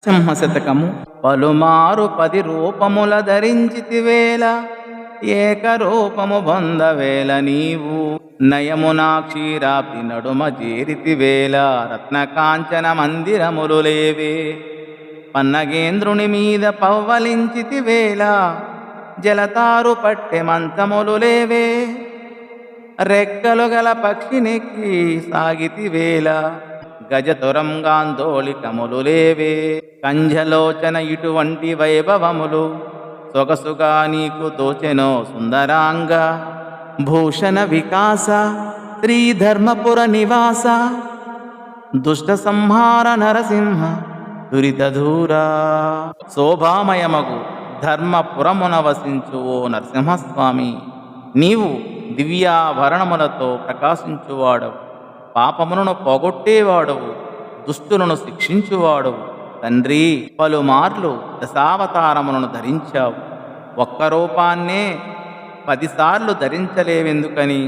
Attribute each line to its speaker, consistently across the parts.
Speaker 1: సింహశతకము. పలుమారు 10 రూపముల ధరించితివేళ, ఏకరూపము బొందవేళ నీవు. నయమునా క్షీరాబ్ది నడుమ చేరితివేళ, రత్నకాంచన మందిరములు లేవే. పన్నగేంద్రుని మీద పవ్వలించితివేళ, జలతారు పట్టె మంచములు లేవే. రెక్కలు గల పక్షినెక్కి సాగితివేళ, గజతురంగాందోళికములు లేవే. కంజలోచన ఇటువంటి వైభవములు, సొగసుగా నీకు తోచెనో సుందరాంగ. భూషణ వికాస శ్రీధర్మపుర నివాస, దుష్ట సంహార నరసింహ దురిత దూరా. శోభామయమగు ధర్మపురమున వసించు ఓ నరసింహస్వామి, నీవు దివ్యాభరణములతో ప్రకాశించువాడవు, పాపములను పోగొట్టేవాడవు, దుష్టులను శిక్షించువాడవు. తండ్రి, పలుమార్లు దశావతారములను ధరించావు, ఒక్క రూపాన్నే 10 సార్లు ధరించలేవెందుకని?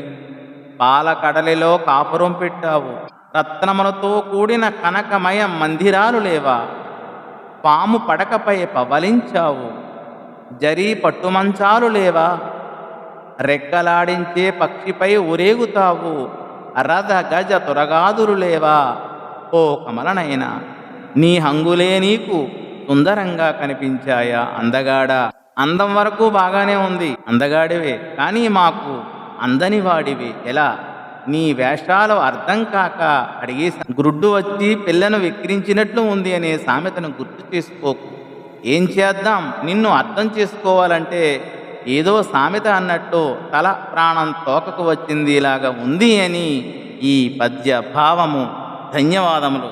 Speaker 1: పాలకడలిలో కాపురం పెట్టావు, రత్నములతో కూడిన కనకమయ మందిరాలు లేవా? పాము పడకపై పవలించావు, జరీ పట్టుమంచాలు లేవా? రెక్కలాడించే పక్షిపై ఊరేగుతావు, రథ గజ తురగాదులు లేవా? ఓ కమలనైనా, నీ హంగులే నీకు సుందరంగా కనిపించాయా అందగాడా? అందం వరకు బాగానే ఉంది, అందగాడివే, కానీ మాకు అందని వాడివి ఎలా? నీ వేషాలు అర్థం కాక అడిగేశాను. గురుడ్డు వచ్చి పిల్లను వెక్కిరించినట్లు ఉంది అనే సామెతను గుర్తు చేసుకోకు. ఏం చేద్దాం, నిన్ను అర్థం చేసుకోవాలంటే ఏదో సామెత అన్నట్టు తల ప్రాణం తోకకు వచ్చింది ఇలాగా ఉంది అని ఈ పద్య భావము. ధన్యవాదములు.